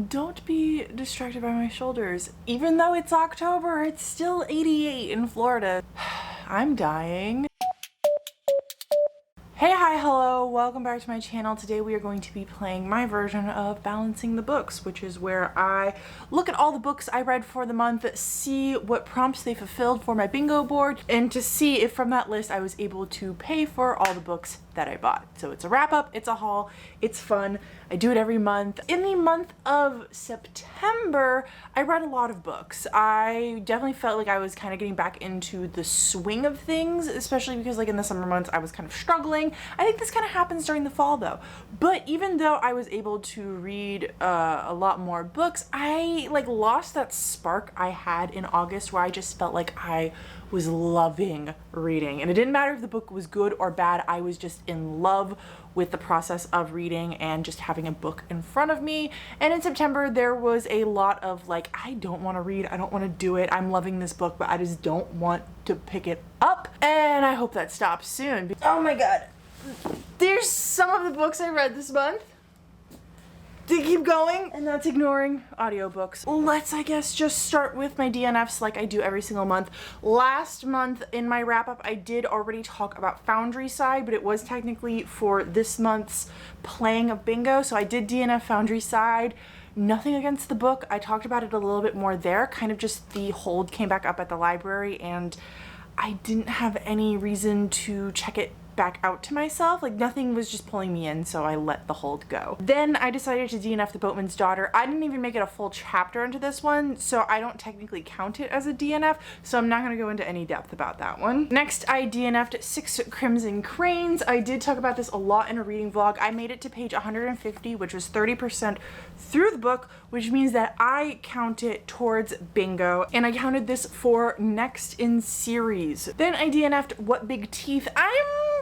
Don't be distracted by my shoulders. Even though it's October, it's still 88 in Florida. I'm dying. Hey, hi, hello, welcome back to my channel. Today we are going to be playing my version of Balancing the Books, which is where I look at all the books I read for the month, see what prompts they fulfilled for my bingo board, and to see if from that list I was able to pay for all the books that I bought. So it's a wrap up, it's a haul, it's fun. I do it every month. In the month of September, I read a lot of books. I definitely felt like I was kind of getting back into the swing of things, especially because like in the summer months I was kind of struggling. I think this kind of happens during the fall though. But even though I was able to read a lot more books, I like lost that spark I had in August where I just felt like I was loving reading. And it didn't matter if the book was good or bad, I was just in love with the process of reading and just having a book in front of me. And in September, there was a lot of like, I don't want to read, I don't want to do it, I'm loving this book, but I just don't want to pick it up. And I hope that stops soon. Oh my god. There's some of the books I read this month. To keep going, and that's ignoring audiobooks. Let's, I guess, just start with my DNFs like I do every single month. Last month in my wrap up, I did already talk about Foundry Side, but it was technically for this month's playing of bingo. So I did DNF Foundry Side. Nothing against the book. I talked about it a little bit more there. Kind of just the hold came back up at the library and I didn't have any reason to check it back out to myself. Like nothing was just pulling me in, so I let the hold go. Then I decided to DNF The Boatman's Daughter. I didn't even make it a full chapter into this one, so I don't technically count it as a DNF, so I'm not going to go into any depth about that one. Next, I DNF'd 6 Crimson Cranes. I did talk about this a lot in a reading vlog. I made it to page 150, which was 30% through the book, which means that I count it towards bingo, and I counted this for next in series. Then I DNF'd What Big Teeth. I'm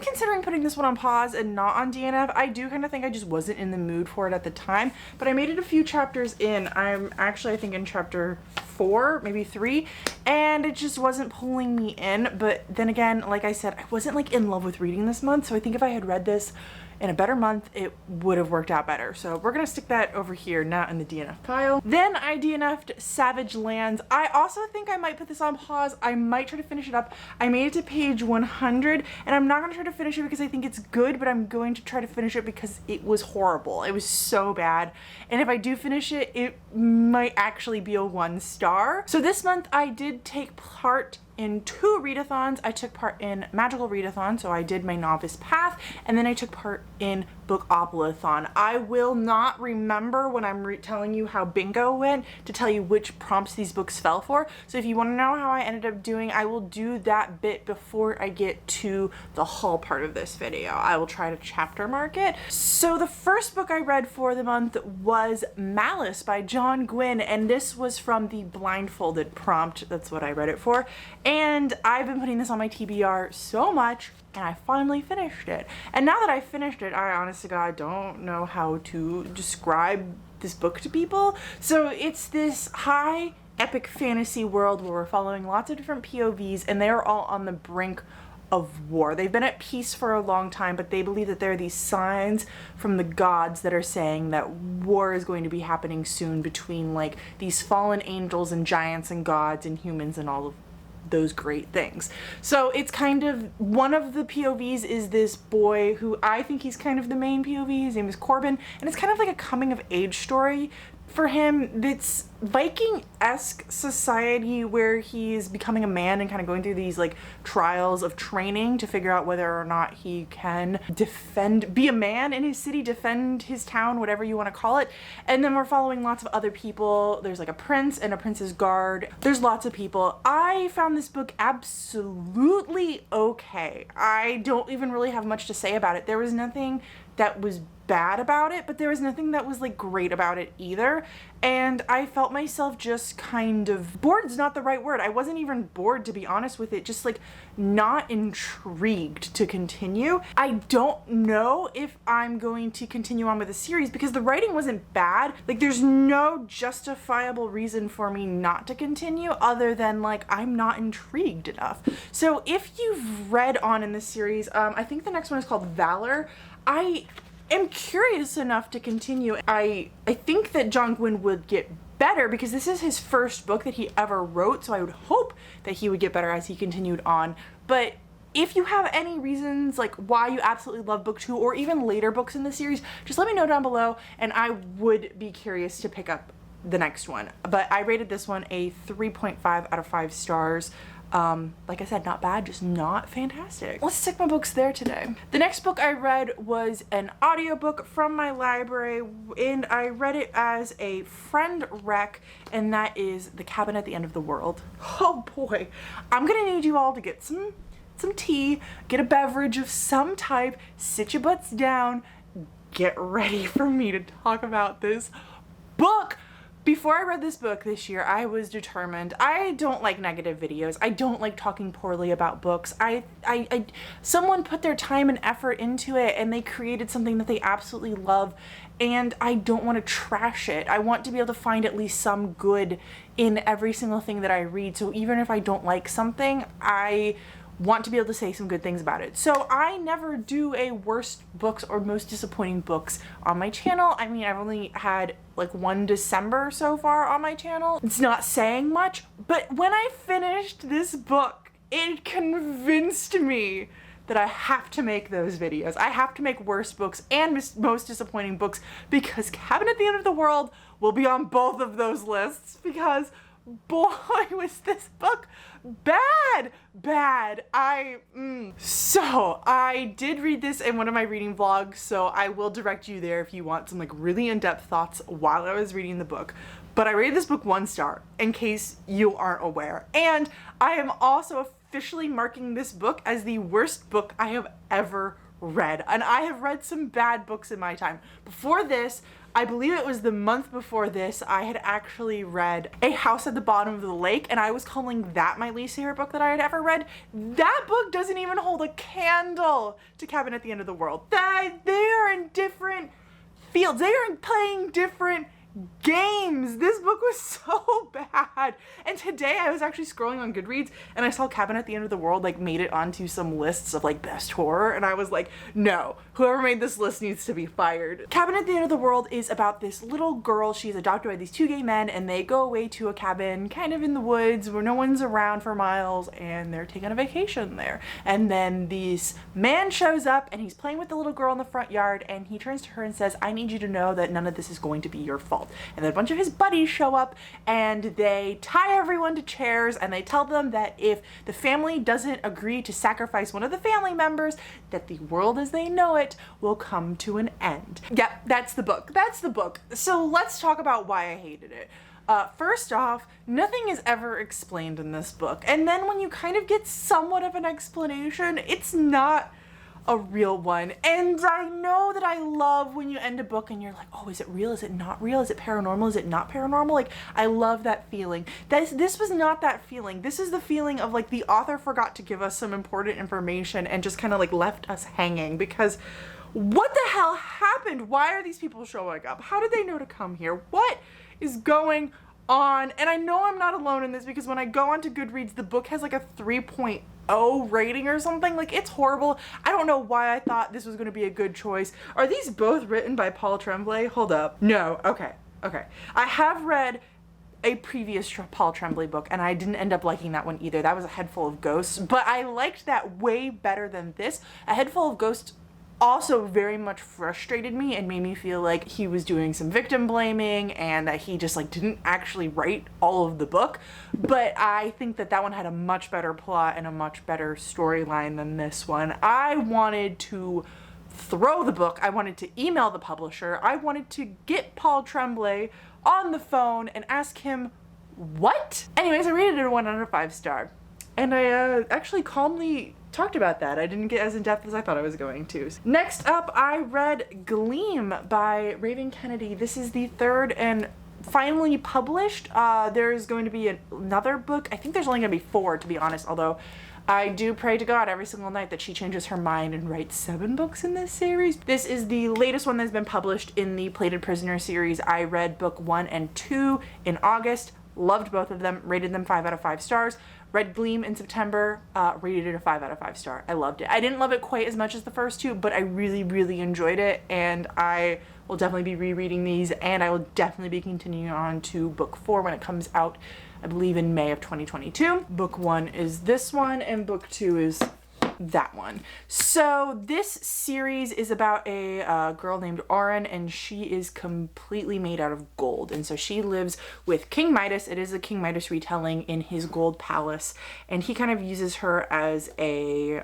considering putting this one on pause and not on DNF. I do kind of think I just wasn't in the mood for it at the time, but I made it a few chapters in. I'm actually, I think in chapter 4, maybe 3, and it just wasn't pulling me in. But then again, like I said, I wasn't like in love with reading this month, so I think if I had read this in a better month, it would have worked out better. So we're gonna stick that over here, not in the DNF pile. Then I DNF'd Savage Lands. I also think I might put this on pause. I might try to finish it up. I made it to page 100, and I'm not gonna try to finish it because I think it's good, but I'm going to try to finish it because it was horrible. It was so bad. And if I do finish it, it might actually be a 1 star. So this month I did take part in 2 readathons. I took part in Magical Readathon, so I did my novice path, and then I took part in Bookoplathon. I will not remember when I'm telling you how bingo went to tell you which prompts these books fell for. So if you want to know how I ended up doing, I will do that bit before I get to the haul part of this video. I will try to chapter mark it. So the first book I read for the month was Malice by John Gwynne, and this was from the blindfolded prompt. That's what I read it for. And I've been putting this on my TBR so much, and I finally finished it. And now that I finished it, I honest to God don't know how to describe this book to people. So it's this high epic fantasy world where we're following lots of different POVs, and they're all on the brink of war. They've been at peace for a long time, but they believe that there are these signs from the gods that are saying that war is going to be happening soon between like these fallen angels and giants and gods and humans and all of those great things. So it's kind of, one of the POVs is this boy who I think he's kind of the main POV. His name is Corbin, and it's kind of like a coming of age story for him. It's Viking-esque society where he's becoming a man and kind of going through these like trials of training to figure out whether or not he can be a man in his city, defend his town, whatever you want to call it. And then we're following lots of other people. There's like a prince and a prince's guard. There's lots of people. I found this book absolutely okay. I don't even really have much to say about it. There was nothing that was bad about it, but there was nothing that was like great about it either. And I felt myself just kind of, bored's not the right word. I wasn't even bored, to be honest with it, just like not intrigued to continue. I don't know if I'm going to continue on with the series because the writing wasn't bad. Like there's no justifiable reason for me not to continue other than like I'm not intrigued enough. So if you've read on in this series, I think the next one is called Valor. I am curious enough to continue. I think that John Gwynne would get better because this is his first book that he ever wrote, so I would hope that he would get better as he continued on. But if you have any reasons like why you absolutely love book 2 or even later books in the series, just let me know down below and I would be curious to pick up the next one. But I rated this one a 3.5 out of 5 stars. Like I said, not bad, just not fantastic. Let's stick my books there today. The next book I read was an audiobook from my library, and I read it as a friend rec, and that is The Cabin at the End of the World. Oh boy, I'm gonna need you all to get some tea, get a beverage of some type, sit your butts down, get ready for me to talk about this book. Before I read this book this year, I was determined. I don't like negative videos. I don't like talking poorly about books. Someone put their time and effort into it and they created something that they absolutely love, and I don't want to trash it. I want to be able to find at least some good in every single thing that I read. So even if I don't like something, I want to be able to say some good things about it. So I never do a worst books or most disappointing books on my channel. I mean, I've only had like one December so far on my channel. It's not saying much, but when I finished this book, it convinced me that I have to make those videos. I have to make worst books and most disappointing books, because Cabin at the End of the World will be on both of those lists, because boy, was this book bad. So I did read this in one of my reading vlogs, so I will direct you there if you want some like really in-depth thoughts while I was reading the book. But I rated this book 1 star, in case you aren't aware. And I am also officially marking this book as the worst book I have ever read. And I have read some bad books in my time. Before this, I believe it was the month before this, I had actually read A House at the Bottom of the Lake, and I was calling that my least favorite book that I had ever read. That book doesn't even hold a candle to Cabin at the End of the World. They are in different fields. They are playing different games. This book was so bad. And today I was actually scrolling on Goodreads and I saw Cabin at the End of the World like made it onto some lists of like best horror, and I was like, no, whoever made this list needs to be fired. Cabin at the End of the World is about this little girl. She's adopted by these 2 gay men, and they go away to a cabin kind of in the woods where no one's around for miles, and they're taking a vacation there. And then this man shows up and he's playing with the little girl in the front yard, and he turns to her and says, I need you to know that none of this is going to be your fault. And then a bunch of his buddies show up and they tie everyone to chairs, and they tell them that if the family doesn't agree to sacrifice one of the family members, that the world as they know it will come to an end. Yep, that's the book. That's the book. So let's talk about why I hated it. First off, nothing is ever explained in this book. And then when you kind of get somewhat of an explanation, it's not a real one. And I know that I love when you end a book and you're like, oh, is it real? Is it not real? Is it paranormal? Is it not paranormal? Like, I love that feeling. This was not that feeling. This is the feeling of like the author forgot to give us some important information and just kind of like left us hanging, because what the hell happened? Why are these people showing up? How did they know to come here? What is going on? And I know I'm not alone in this, because when I go onto Goodreads, the book has like a 3.0 rating or something. Like, it's horrible. I don't know why I thought this was going to be a good choice. Are these both written by Paul Tremblay? Hold up. No. Okay. I have read a previous Paul Tremblay book, and I didn't end up liking that one either. That was A Head Full of Ghosts, but I liked that way better than this. A Head Full of Ghosts also very much frustrated me and made me feel like he was doing some victim blaming and that he just like didn't actually write all of the book. But I think that that one had a much better plot and a much better storyline than this one. I wanted to throw the book. I wanted to email the publisher. I wanted to get Paul Tremblay on the phone and ask him what? Anyways, I rated it a 1 out of 5 star. And I actually calmly talked about that. I didn't get as in depth as I thought I was going to. Next up, I read Gleam by Raven Kennedy. This is the 3rd and finally published. There's going to be another book. I think there's only going to be 4, to be honest, although I do pray to God every single night that she changes her mind and writes 7 books in this series. This is the latest one that's been published in the Plated Prisoner series. I read book 1 and 2 in August. Loved both of them, rated them 5 out of 5 stars. Read Gleam in September, rated it a 5 out of 5 star. I loved it. I didn't love it quite as much as the first two, but I really, really enjoyed it, and I will definitely be rereading these, and I will definitely be continuing on to book 4 when it comes out, I believe in May of 2022. Book 1 is this one, and book 2 is that one. So this series is about a girl named Auron, and she is completely made out of gold, and so she lives with King Midas. It is a King Midas retelling in his gold palace, and he kind of uses her as a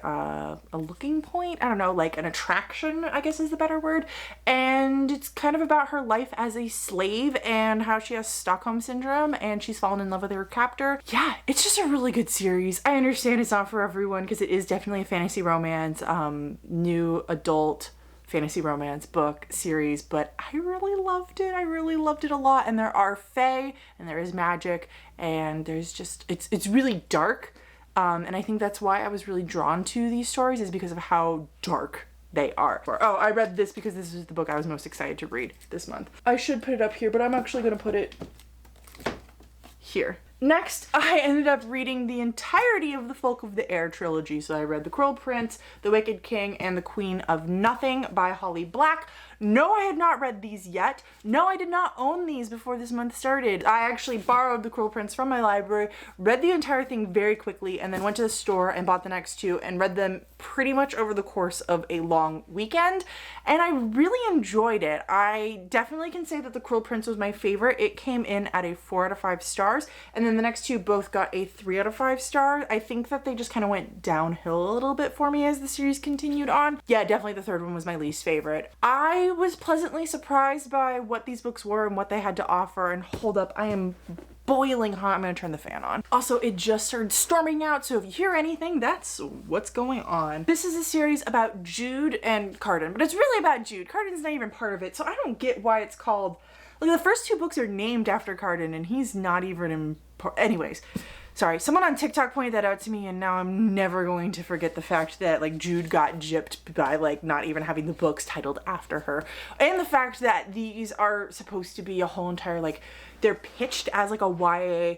looking point, I don't know, like an attraction, I guess is the better word, and it's kind of about her life as a slave and how she has Stockholm syndrome and she's fallen in love with her captor. Yeah, it's just a really good series. I understand it's not for everyone because it is definitely a fantasy romance, new adult fantasy romance book series, but I really loved it. I really loved it a lot. And there are fae and there is magic and there's just, it's really dark. And I think that's why I was really drawn to these stories, is because of how dark they are. Oh, I read this because this is the book I was most excited to read this month. I should put it up here, but I'm actually going to put it here. Next, I ended up reading the entirety of the Folk of the Air Trilogy. So I read The Cruel Prince, The Wicked King, and The Queen of Nothing by Holly Black. No, I had not read these yet. No, I did not own these before this month started. I actually borrowed The Cruel Prince from my library, read the entire thing very quickly, and then went to the store and bought the next two and read them pretty much over the course of a long weekend. And I really enjoyed it. I definitely can say that The Cruel Prince was my favorite. It came in at a 4 out of 5 stars, and then the next two both got a 3 out of 5 stars. I think that they just kind of went downhill a little bit for me as the series continued on. Yeah, definitely the third one was my least favorite. I was pleasantly surprised by what these books were and what they had to offer. And hold up, I am boiling hot. I'm gonna turn the fan on. Also, it just started storming out, so if you hear anything, that's what's going on. This is a series about Jude and Cardan, but it's really about Jude. Cardan's not even part of it, so I don't get why it's called, like, the first two books are named after Cardan and he's not even in anyways. Sorry, someone on TikTok pointed that out to me, and now I'm never going to forget the fact that, like, Jude got gypped by, like, not even having the books titled after her. And the fact that these are supposed to be a whole entire, like, they're pitched as, like, a YA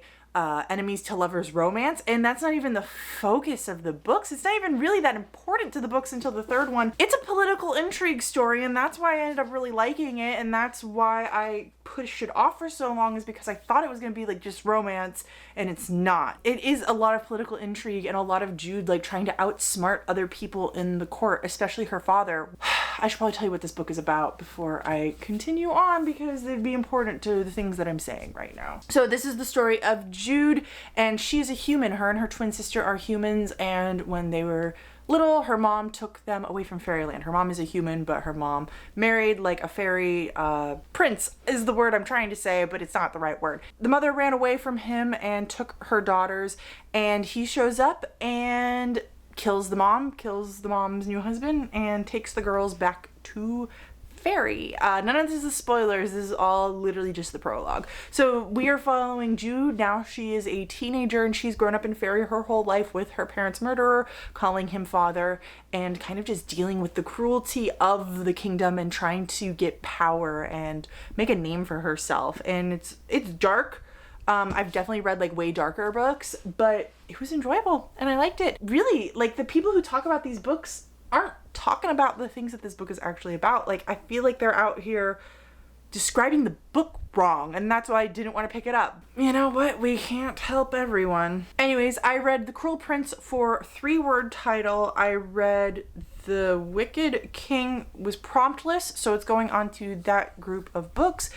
enemies to lovers romance, and that's not even the focus of the books. It's not even really that important to the books until the third one. It's a political intrigue story, and that's why I ended up really liking it, and that's why I pushed it off for so long, is because I thought it was gonna be like just romance, and it's not. It is a lot of political intrigue and a lot of Jude like trying to outsmart other people in the court, especially her father. I should probably tell you what this book is about before I continue on, because it'd be important to the things that I'm saying right now. So this is the story of Jude, and she's a human. Her and her twin sister are humans, and when they were little, her mom took them away from fairyland. Her mom is a human, but her mom married like a fairy prince is the word I'm trying to say, but it's not the right word. The mother ran away from him and took her daughters, and he shows up and kills the mom's new husband, and takes the girls back to fairy. None of this is spoilers. This is all literally just the prologue. So we are following Jude. Now she is a teenager, and she's grown up in fairy her whole life with her parents' murderer, calling him father, and kind of just dealing with the cruelty of the kingdom and trying to get power and make a name for herself. And it's dark. I've definitely read like way darker books, but it was enjoyable and I liked it. Really, like, the people who talk about these books aren't talking about the things that this book is actually about. Like, I feel like they're out here describing the book wrong, and that's why I didn't want to pick it up. You know what? We can't help everyone. Anyways, I read The Cruel Prince for 3-word title. I read The Wicked King was promptless, so it's going on to that group of books.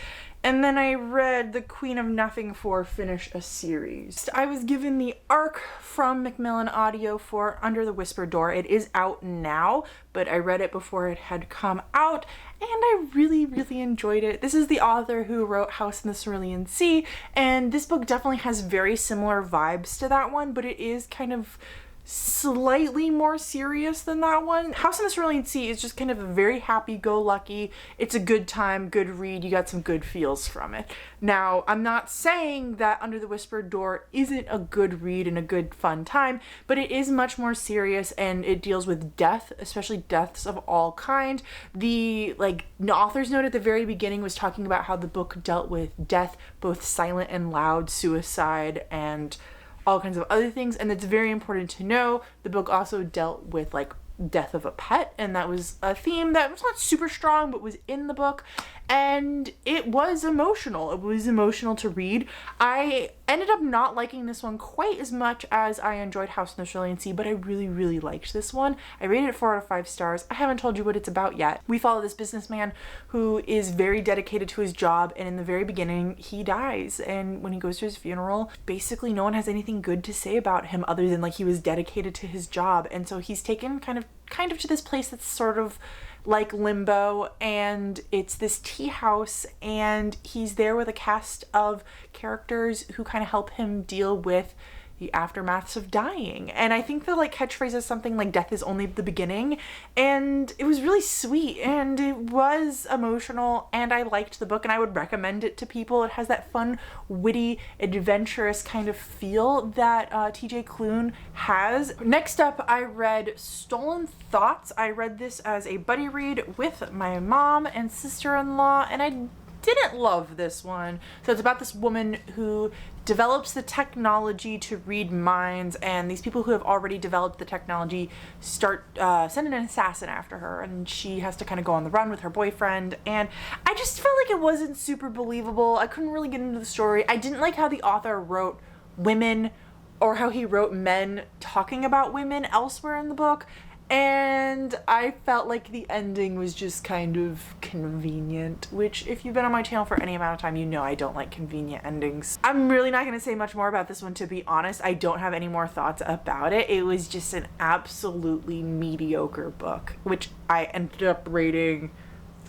And then I read The Queen of Nothing for Finish a Series. I was given the ARC from Macmillan Audio for Under the Whispered Door. It is out now, but I read it before it had come out, and I really, really enjoyed it. This is the author who wrote House in the Cerulean Sea, and this book definitely has very similar vibes to that one, but it is kind of slightly more serious than that one. House in the Cerulean Sea is just kind of a very happy-go-lucky, it's a good time, good read, you got some good feels from it. Now, I'm not saying that Under the Whispered Door isn't a good read and a good fun time, but it is much more serious and it deals with death, especially deaths of all kind. The author's note at the very beginning was talking about how the book dealt with death, both silent and loud, suicide, and all kinds of other things. And it's very important to know the book also dealt with death of a pet, and that was a theme that was not super strong but was in the book, and it was emotional. It was emotional to read. I ended up not liking this one quite as much as I enjoyed House in the Cerulean Sea, but I really liked this one. I rated it 4 out of 5 stars. I haven't told you what it's about yet. We follow this businessman who is very dedicated to his job, and in the very beginning he dies, and when he goes to his funeral, basically no one has anything good to say about him other than he was dedicated to his job. And so he's taken kind of to this place that's sort of like limbo, and it's this tea house, and he's there with a cast of characters who kind of help him deal with the aftermaths of dying. And I think the catchphrase is something like death is only the beginning, and it was really sweet and it was emotional, and I liked the book and I would recommend it to people. It has that fun, witty, adventurous kind of feel that TJ Klune has. Next up, I read Stolen Thoughts. I read this as a buddy read with my mom and sister-in-law, and I didn't love this one. So it's about this woman who develops the technology to read minds, and these people who have already developed the technology start sending an assassin after her, and she has to kind of go on the run with her boyfriend, and I just felt like it wasn't super believable. I couldn't really get into the story. I didn't like how the author wrote women, or how he wrote men talking about women elsewhere in the book. And I felt like the ending was just kind of convenient, which if you've been on my channel for any amount of time, you know I don't like convenient endings. I'm really not going to say much more about this one, to be honest. I don't have any more thoughts about it. It was just an absolutely mediocre book, which I ended up rating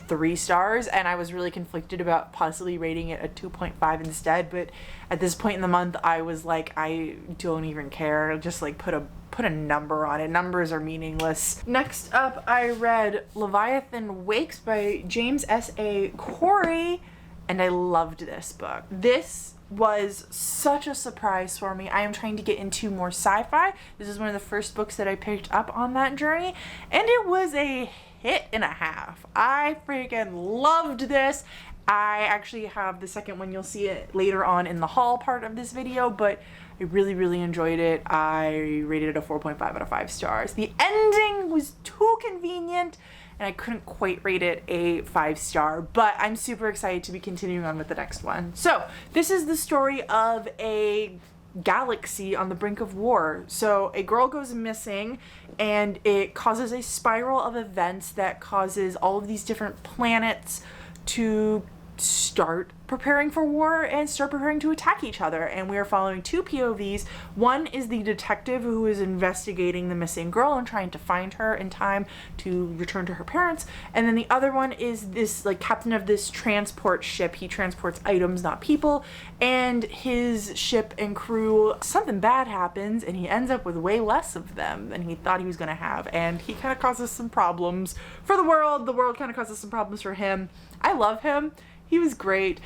3 stars, and I was really conflicted about possibly rating it a 2.5 instead, but at this point in the month I was like, I don't even care, just put a number on it. Numbers are meaningless. Next up, I read Leviathan Wakes by James S.A. Corey, and I loved this book. This was such a surprise for me. I am trying to get into more sci-fi. This is one of the first books that I picked up on that journey, and it was a hit and a half. I freaking loved this. I actually have the second one. You'll see it later on in the haul part of this video, but I really enjoyed it. I rated it a 4.5 out of 5 stars. The ending was too convenient, and I couldn't quite rate it a 5-star, but I'm super excited to be continuing on with the next one. So this is the story of a galaxy on the brink of war. So a girl goes missing, and it causes a spiral of events that causes all of these different planets to start preparing for war and start preparing to attack each other. And we are following 2 POVs. One is the detective who is investigating the missing girl and trying to find her in time to return to her parents, and then the other one is this captain of this transport ship. He transports items, not people, and his ship and crew, something bad happens and he ends up with way less of them than he thought he was going to have, and he kind of causes some problems for the world kind of causes some problems for him. I love him. He was great.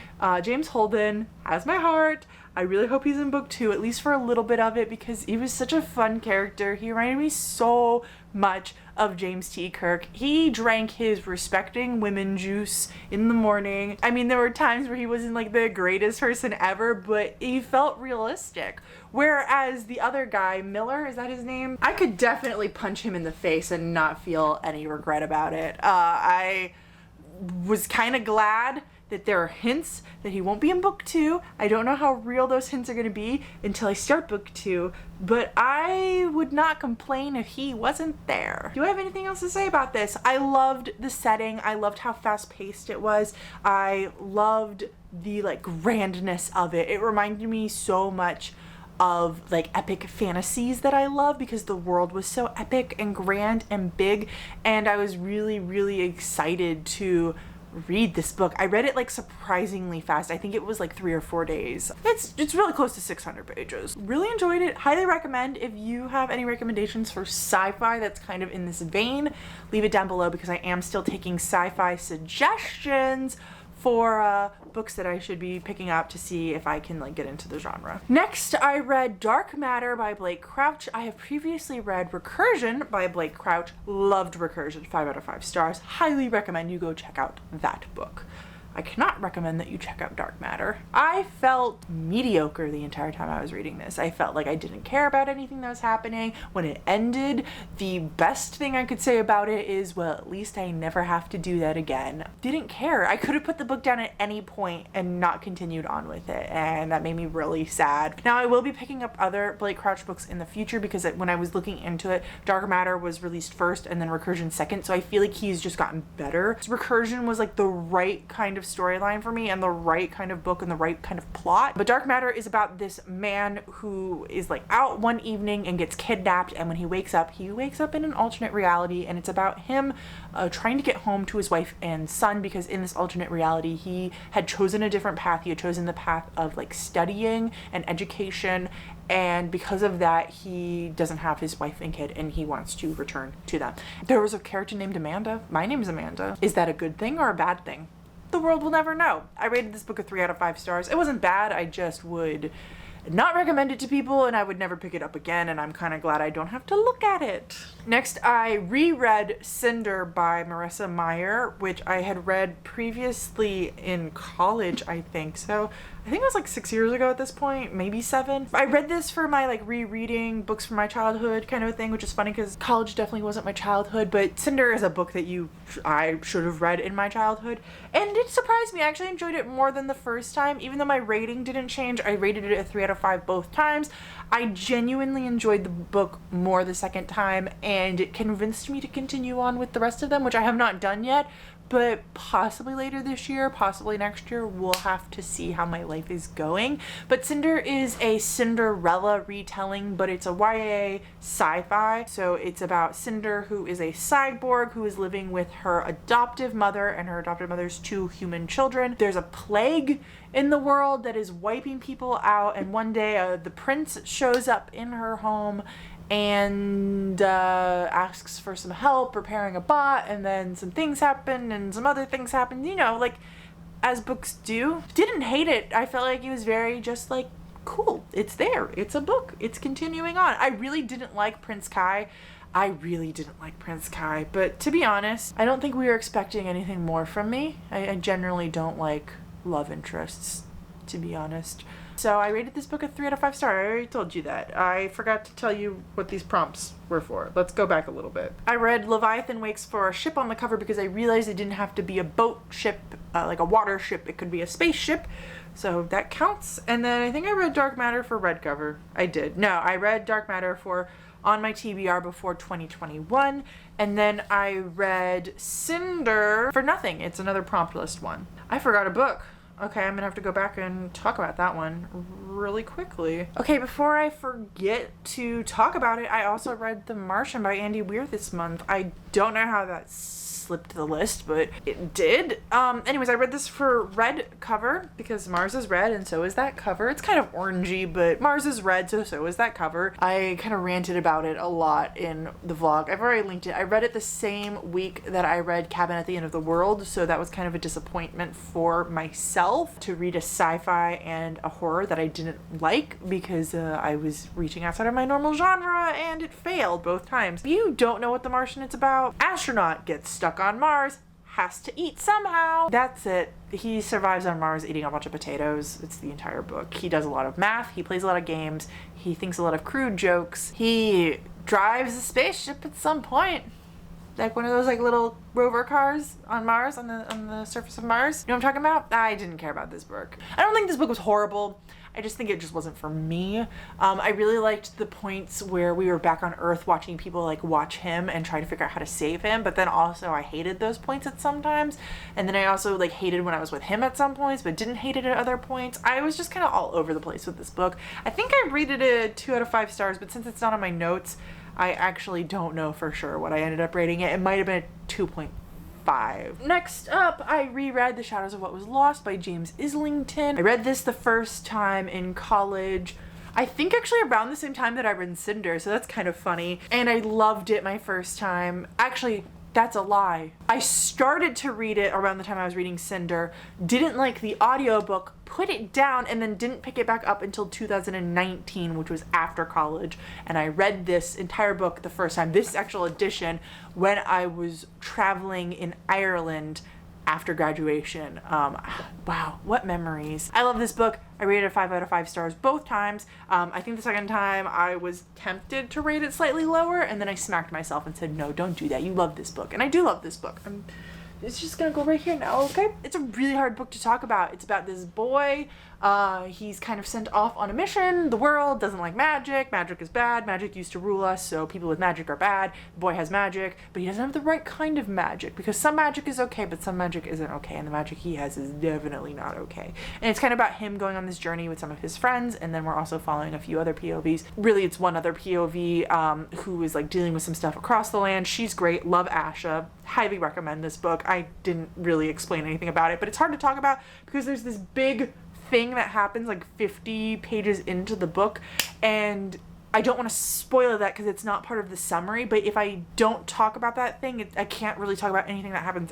James Holden has my heart. I really hope he's in book 2, at least for a little bit of it, because he was such a fun character. He reminded me so much of James T. Kirk. He drank his respecting women juice in the morning. I mean, there were times where he wasn't the greatest person ever, but he felt realistic. Whereas the other guy, Miller, is that his name? I could definitely punch him in the face and not feel any regret about it. I was kind of glad that there are hints that he won't be in book 2. I don't know how real those hints are going to be until I start book 2, but I would not complain if he wasn't there. Do I have anything else to say about this? I loved the setting. I loved how fast-paced it was. I loved the grandness of it. It reminded me so much of epic fantasies that I love, because the world was so epic and grand and big, and I was really excited to read this book. I read it like surprisingly fast. I think it was like 3 or 4 days. It's really close to 600 pages. Really enjoyed it. Highly recommend. If you have any recommendations for sci-fi that's kind of in this vein, leave it down below because I am still taking sci-fi suggestions for books that I should be picking up to see if I can like get into the genre. Next, I read Dark Matter by Blake Crouch. I have previously read Recursion by Blake Crouch. Loved Recursion, 5 out of 5 stars. Highly recommend you go check out that book. I cannot recommend that you check out Dark Matter. I felt mediocre the entire time I was reading this. I felt like I didn't care about anything that was happening. When it ended, the best thing I could say about it is, well, at least I never have to do that again. Didn't care. I could have put the book down at any point and not continued on with it, and that made me really sad. Now, I will be picking up other Blake Crouch books in the future because when I was looking into it, Dark Matter was released first and then Recursion second, so I feel like he's just gotten better. Recursion was like the right kind of storyline for me and the right kind of book and the right kind of plot. But Dark Matter is about this man who is like out one evening and gets kidnapped, and when he wakes up in an alternate reality, and it's about him trying to get home to his wife and son, because in this alternate reality he had chosen a different path. He had chosen the path of like studying and education, and because of that he doesn't have his wife and kid and he wants to return to them. There was a character named Amanda. My name is Amanda. Is that a good thing or a bad thing? The world will never know. I rated this book a 3 out of 5 stars. It wasn't bad. I just would not recommend it to people, and I would never pick it up again, and I'm kind of glad I don't have to look at it. Next, I reread Cinder by Marissa Meyer, which I had read previously in college, I think. So I think it was like 6 years ago at this point, maybe 7. I read this for my like rereading books from my childhood kind of a thing, which is funny because college definitely wasn't my childhood, but Cinder is a book that I should have read in my childhood, and it surprised me. I actually enjoyed it more than the first time. Even though my rating didn't change, I rated it a 3 out of 5 both times. I genuinely enjoyed the book more the second time, and it convinced me to continue on with the rest of them, which I have not done yet, but possibly later this year, possibly next year. We'll have to see how my life is going. But Cinder is a Cinderella retelling, but it's a YA sci-fi. So it's about Cinder, who is a cyborg who is living with her adoptive mother and her adoptive mother's 2 human children. There's a plague in the world that is wiping people out, and one day the prince shows up in her home and asks for some help repairing a bot, and then some things happen and some other things happen, you know, like as books do. Didn't hate it. I felt like it was very just like, cool, it's there, it's a book, it's continuing on. I really didn't like Prince Kai. But to be honest, I don't think we were expecting anything more from me. I generally don't like love interests, to be honest. So I rated this book a 3 out of 5 stars. I already told you that. I forgot to tell you what these prompts were for. Let's go back a little bit. I read Leviathan Wakes for a ship on the cover because I realized it didn't have to be a boat ship, like a water ship. It could be a spaceship. So that counts. And then I think I read Dark Matter for red cover. I did. No, I read Dark Matter for on my TBR before 2021. And then I read Cinder for nothing. It's another prompt list one. I forgot a book. Okay, I'm gonna have to go back and talk about that one really quickly. Okay, before I forget to talk about it, I also read The Martian by Andy Weir this month. I don't know how that slipped the list, but it did. Anyways, I read this for red cover because Mars is red and so is that cover. It's kind of orangey, but Mars is red, so is that cover. I kind of ranted about it a lot in the vlog. I've already linked it. I read it the same week that I read Cabin at the End of the World, so that was kind of a disappointment for myself to read a sci-fi and a horror that I didn't like because I was reaching outside of my normal genre and it failed both times. If you don't know what The Martian is about, astronaut gets stuck on Mars, has to eat somehow. That's it. He survives on Mars eating a bunch of potatoes. It's the entire book. He does a lot of math. He plays a lot of games. He thinks a lot of crude jokes. He drives a spaceship at some point. Like one of those like little rover cars on Mars, on the surface of Mars. You know what I'm talking about? I didn't care about this book. I don't think this book was horrible. I just think it just wasn't for me. I really liked the points where we were back on Earth watching people like watch him and try to figure out how to save him, but then also I hated those points at some times, and then I also like hated when I was with him at some points, but didn't hate it at other points. I was just kind of all over the place with this book. I think I rated it 2 out of 5 stars, but since it's not on my notes, I actually don't know for sure what I ended up rating it. It might have been a 2.5 5. Next up, I reread The Shadows of What Was Lost by James Islington. I read this the first time in college, I think actually around the same time that I read Cinder, so that's kind of funny. And I loved it my first time. Actually, that's a lie. I started to read it around the time I was reading Cinder, didn't like the audiobook, put it down, and then didn't pick it back up until 2019, which was after college. And I read this entire book the first time, this actual edition, when I was traveling in Ireland after graduation. Wow, what memories. I love this book. I rated it 5 out of 5 stars both times. I think the second time I was tempted to rate it slightly lower, and then I smacked myself and said, no, don't do that. You love this book. And I do love this book. It's just gonna go right here now, okay? It's a really hard book to talk about. It's about this boy. He's kind of sent off on a mission. The world doesn't like magic. Magic is bad. Magic used to rule us, so people with magic are bad. The boy has magic, but he doesn't have the right kind of magic, because some magic is okay, but some magic isn't okay, and the magic he has is definitely not okay. And it's kind of about him going on this journey with some of his friends, and then we're also following a few other POVs. Really, it's one other POV who is like dealing with some stuff across the land. She's great. Love Asha. Highly recommend this book. I didn't really explain anything about it, but it's hard to talk about because there's this big thing that happens like 50 pages into the book, and I don't want to spoil that because it's not part of the summary, but if I don't talk about that thing, I can't really talk about anything that happens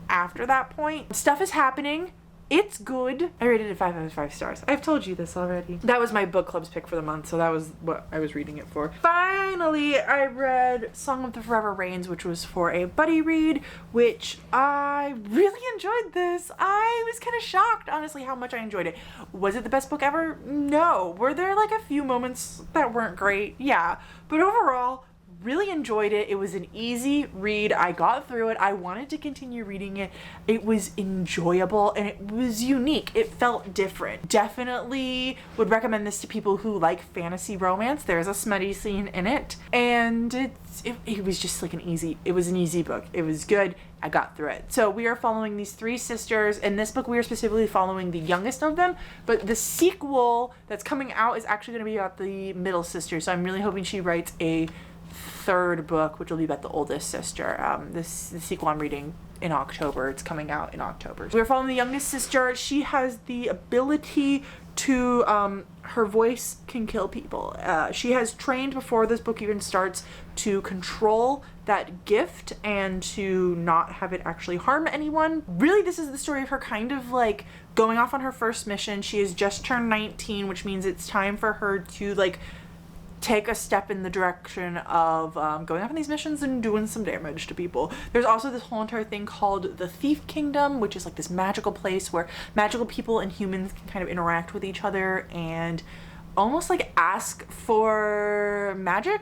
after that point. Stuff is happening. It's good. I rated it 5 out of 5 stars. I've told you this already. That was my book club's pick for the month, so that was what I was reading it for. Finally, I read Song of the Forever Rains, which was for a buddy read, which I really enjoyed this. I was kind of shocked, honestly, how much I enjoyed it. Was it the best book ever? No. Were there like a few moments that weren't great? Yeah. But overall, really enjoyed it. It was an easy read. I got through it. I wanted to continue reading it. It was enjoyable and it was unique. It felt different. Definitely would recommend this to people who like fantasy romance. There's a smutty scene in it, and it was just like an easy book. It was good. I got through it. So we are following these 3 sisters. In this book, we are specifically following the youngest of them, but the sequel that's coming out is actually going to be about the middle sister. So I'm really hoping she writes a 3rd book, which will be about the oldest sister. The sequel I'm reading in October. It's coming out in October. We're following the youngest sister. She has the ability to, her voice can kill people. She has trained before this book even starts to control that gift and to not have it actually harm anyone. Really, this is the story of her kind of like going off on her first mission. She has just turned 19, which means it's time for her to like take a step in the direction of going off on these missions and doing some damage to people. There's also this whole entire thing called the Thief Kingdom, which is like this magical place where magical people and humans can kind of interact with each other and almost like ask for magic.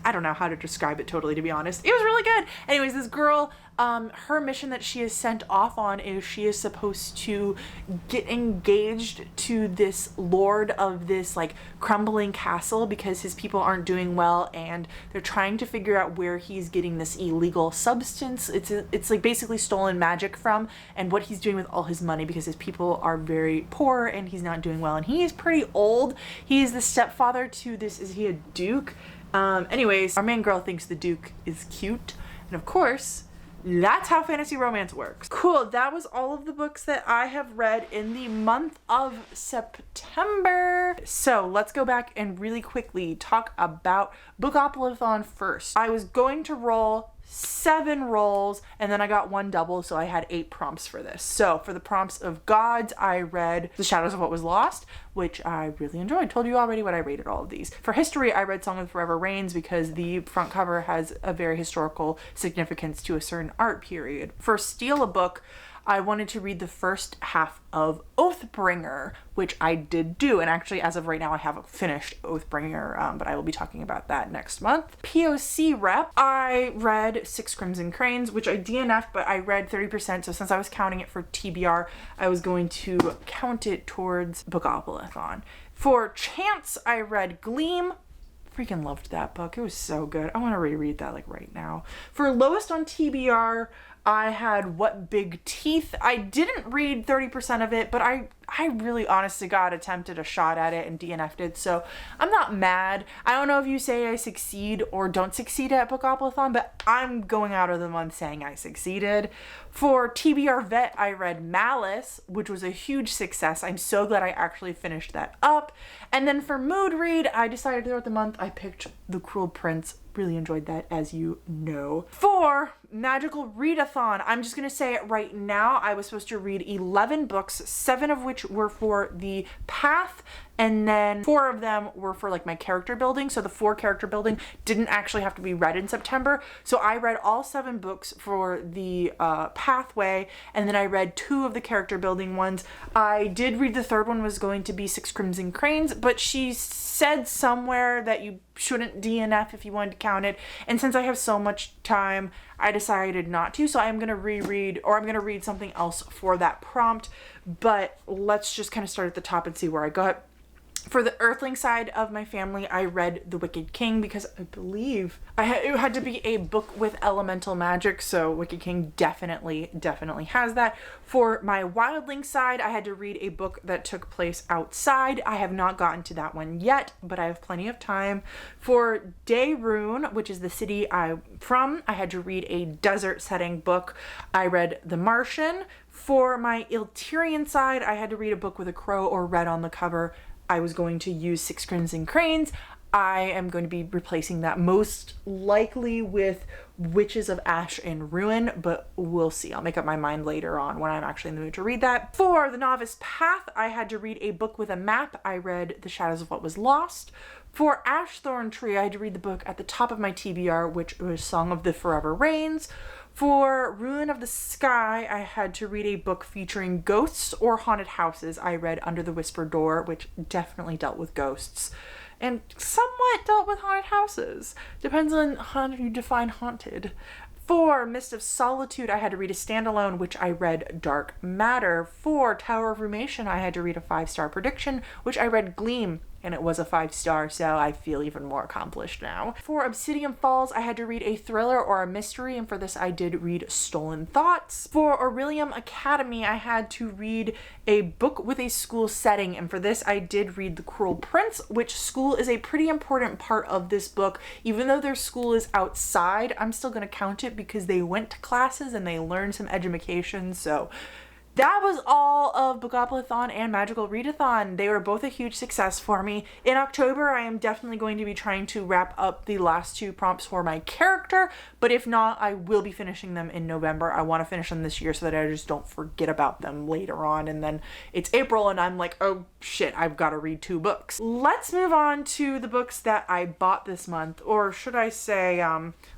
I don't know how to describe it totally, to be honest. It was really good. Anyways, this girl, her mission that she is sent off on is she is supposed to get engaged to this lord of this like crumbling castle because his people aren't doing well, and they're trying to figure out where he's getting this illegal substance. It's like basically stolen magic from, and what he's doing with all his money because his people are very poor and he's not doing well, and he is pretty old. He is the stepfather to this, is he a duke? Anyways, our main girl thinks the duke is cute, and of course, that's how fantasy romance works. Cool, that was all of the books that I have read in the month of September. So let's go back and really quickly talk about Bookoplathon first. I was going to roll 7 rolls, and then I got 1 double, so I had 8 prompts for this. So for the prompts of gods, I read The Shadows of What Was Lost, which I really enjoyed. Told you already what I rated all of these. For history, I read Song of the Forever Rains because the front cover has a very historical significance to a certain art period. For steal a book, I wanted to read the first half of Oathbringer, which I did do, and actually as of right now I haven't finished Oathbringer, but I will be talking about that next month. POC rep, I read 6 Crimson Cranes, which I DNF'd, but I read 30%, so since I was counting it for TBR, I was going to count it towards Bookoplathon. For chance, I read Gleam. Freaking loved that book. It was so good. I want to reread that like right now. For lowest on TBR, I had What Big Teeth. I didn't read 30% of it, but I really, honest to God, attempted a shot at it and DNF'd it, so I'm not mad. I don't know if you say I succeed or don't succeed at Bookoplathon, but I'm going out of the month saying I succeeded. For TBR Vet, I read Malice, which was a huge success. I'm so glad I actually finished that up. And then for Mood Read, I decided throughout the month I picked The Cruel Prince. Really enjoyed that, as you know. For Magical Readathon, I'm just gonna say it right now, I was supposed to read 11 books, 7 of which were for the path, and then 4 of them were for like my character building. So the 4 character building didn't actually have to be read in September. So I read all 7 books for the pathway, and then I read 2 of the character building ones. I did read the 3rd one was going to be 6 Crimson Cranes, but she said somewhere that you shouldn't DNF if you wanted to count it. And since I have so much time, I decided not to. So I'm going to reread, or I'm going to read something else for that prompt. But let's just kind of start at the top and see where I got. For the Earthling side of my family, I read The Wicked King because I believe it had to be a book with elemental magic, so Wicked King definitely has that. For my Wildling side, I had to read a book that took place outside. I have not gotten to that one yet, but I have plenty of time. For Dayrune, which is the city I'm from, I had to read a desert setting book. I read The Martian. For my Iltyrian side, I had to read a book with a crow or red on the cover. I was going to use 6 Crimson Cranes. I am going to be replacing that most likely with Witches of Ash and Ruin, but we'll see. I'll make up my mind later on when I'm actually in the mood to read that. For the Novice Path, I had to read a book with a map. I read The Shadows of What Was Lost. For Ashthorn Tree, I had to read the book at the top of my TBR, which was Song of the Forever Rains. For Ruin of the Sky, I had to read a book featuring ghosts or haunted houses. I read Under the Whispered Door, which definitely dealt with ghosts and somewhat dealt with haunted houses. Depends on how you define haunted. For Mist of Solitude, I had to read a standalone, which I read Dark Matter. For Tower of Rumination, I had to read a 5-star prediction, which I read Gleam, and it was a 5-star, so I feel even more accomplished now. For Obsidian Falls, I had to read a thriller or a mystery, and for this I did read Stolen Thoughts. For Aurelium Academy, I had to read a book with a school setting, and for this I did read The Cruel Prince, which school is a pretty important part of this book. Even though their school is outside, I'm still going to count it because they went to classes and they learned some education, so that was all of Bookoplathon and Magical Readathon. They were both a huge success for me. In October, I am definitely going to be trying to wrap up the last 2 prompts for my character, but if not, I will be finishing them in November. I want to finish them this year so that I just don't forget about them later on, and then it's April and I'm like, oh shit, I've got to read 2 books. Let's move on to the books that I bought this month, or should I say,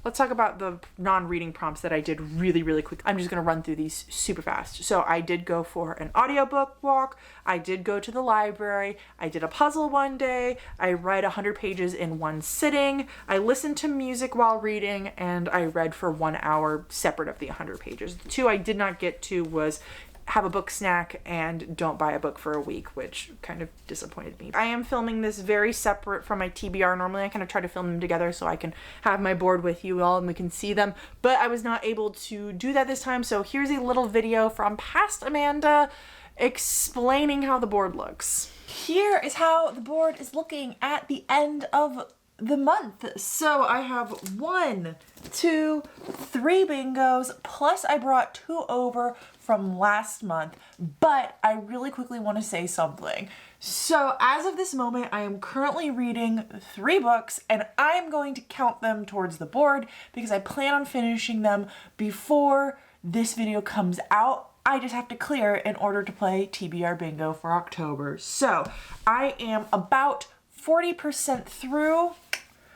let's talk about the non-reading prompts that I did really quick. I'm just going to run through these super fast. So I did go for an audiobook walk. I did go to the library. I did a puzzle one day. I read 100 pages in one sitting. I listened to music while reading, and I read for 1 hour separate of the 100 pages. The 2 I did not get to was have a book snack and don't buy a book for a week, which kind of disappointed me. I am filming this very separate from my TBR. Normally I kind of try to film them together so I can have my board with you all and we can see them, but I was not able to do that this time. So here's a little video from past Amanda explaining how the board looks. Here is how the board is looking at the end of the month. So I have 1, 2, 3 bingos, plus I brought 2 over from last month, but I really quickly want to say something. So as of this moment, I am currently reading 3 books and I'm going to count them towards the board because I plan on finishing them before this video comes out. I just have to clear in order to play TBR bingo for October. So I am about 40% through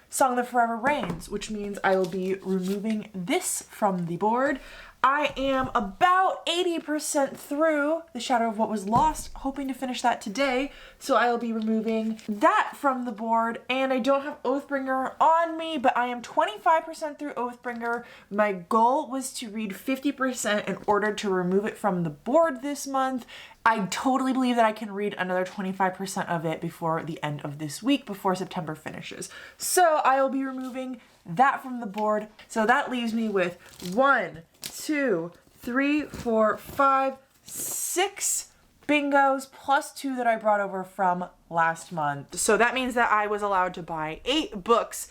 Song of the Forever Rains, which means I will be removing this from the board. I am about 80% through The Shadow of What Was Lost, hoping to finish that today, so I'll be removing that from the board. And I don't have Oathbringer on me, but I am 25% through Oathbringer. My goal was to read 50% in order to remove it from the board this month. I totally believe that I can read another 25% of it before the end of this week, before September finishes. So I will be removing that from the board. So that leaves me with 1, 2, 3, 4, 5, 6 bingos plus 2 that I brought over from last month. So that means that I was allowed to buy 8 books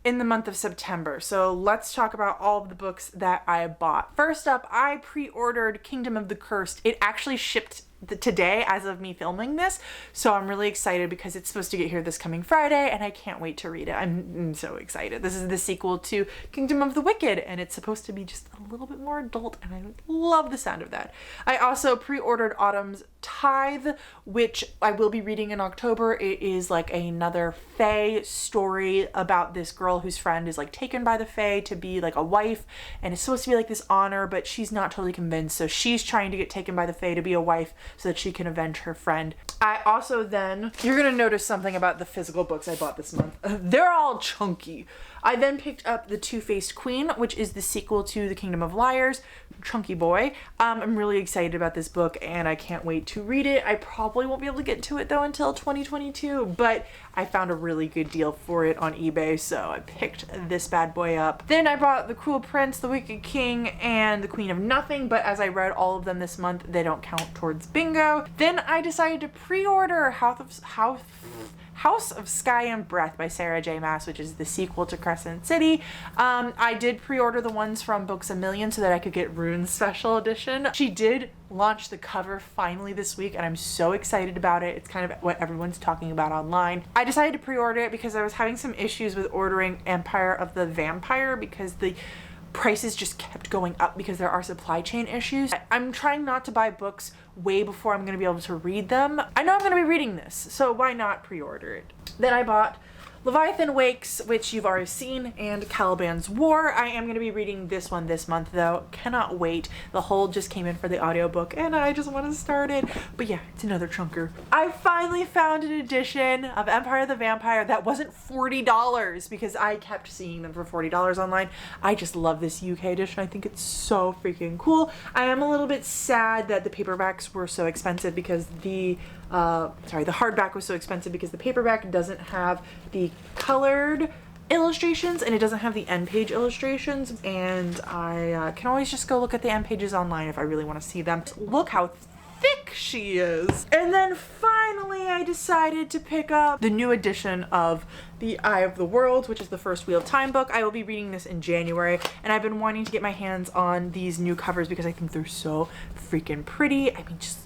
in the month of September. So let's talk about all of the books that I bought. First up, I pre-ordered Kingdom of the Cursed. It actually shipped today as of me filming this, so I'm really excited because it's supposed to get here this coming Friday and I can't wait to read it. I'm so excited. This is the sequel to Kingdom of the Wicked and it's supposed to be just a little bit more adult and I love the sound of that. I also pre-ordered Autumn's Tithe, which I will be reading in October. It is like another fae story about this girl whose friend is like taken by the fae to be like a wife, and it's supposed to be like this honor, but she's not totally convinced, so she's trying to get taken by the fae to be a wife so that she can avenge her friend. I also then, you're gonna notice something about the physical books I bought this month. They're all chunky. I then picked up The Two-Faced Queen, which is the sequel to The Kingdom of Liars. Chunky boy. I'm really excited about this book and I can't wait to read it. I probably won't be able to get to it though until 2022, but I found a really good deal for it on eBay, so I picked this bad boy up. Then I bought The Cruel Prince, The Wicked King, and The Queen of Nothing, but as I read all of them this month, they don't count towards bingo. Then I decided to pre-order House of Sky and Breath by Sarah J. Maas, which is the sequel to Crescent City. I did pre-order the ones from Books A Million so that I could get Rune's special edition. She did launch the cover finally this week and I'm so excited about it. It's kind of what everyone's talking about online. I decided to pre-order it because I was having some issues with ordering Empire of the Vampire because the prices just kept going up because there are supply chain issues. I'm trying not to buy books way before I'm going to be able to read them. I know I'm going to be reading this, so why not pre-order it? Then I bought Leviathan Wakes, which you've already seen, and Caliban's War. I am going to be reading this one this month though. Cannot wait. The hold just came in for the audiobook and I just want to start it. But yeah, it's another chunker. I finally found an edition of Empire of the Vampire that wasn't $40 because I kept seeing them for $40 online. I just love this UK edition. I think it's so freaking cool. I am a little bit sad that the paperbacks were so expensive because the hardback was so expensive because the paperback doesn't have the colored illustrations and it doesn't have the end page illustrations, and I can always just go look at the end pages online if I really want to see them. Look how thick she is. And then finally I decided to pick up the new edition of The Eye of the World, which is the first Wheel of Time book. I will be reading this in January and I've been wanting to get my hands on these new covers because I think they're so freaking pretty. I mean, just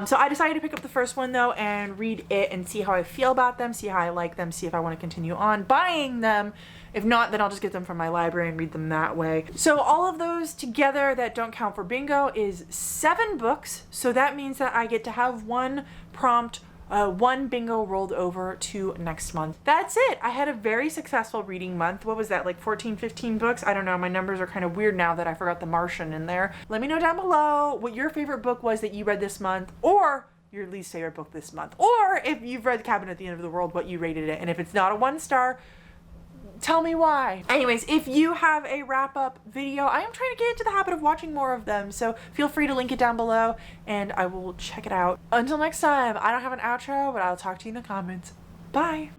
so I decided to pick up the first one though and read it and see how I feel about them, see how I like them, see if I want to continue on buying them. If not, then I'll just get them from my library and read them that way. So all of those together that don't count for bingo is 7 books. So that means that I get to have one prompt, one bingo rolled over to next month. That's it. I had a very successful reading month. What was that, like 14, 15 books? I don't know. My numbers are kind of weird now that I forgot the Martian in there. Let me know down below what your favorite book was that you read this month, or your least favorite book this month, or if you've read Cabinet at the End of the World, what you rated it. And if it's not a 1-star, tell me why. Anyways, if you have a wrap-up video, I am trying to get into the habit of watching more of them, so feel free to link it down below and I will check it out. Until next time, I don't have an outro, but I'll talk to you in the comments. Bye.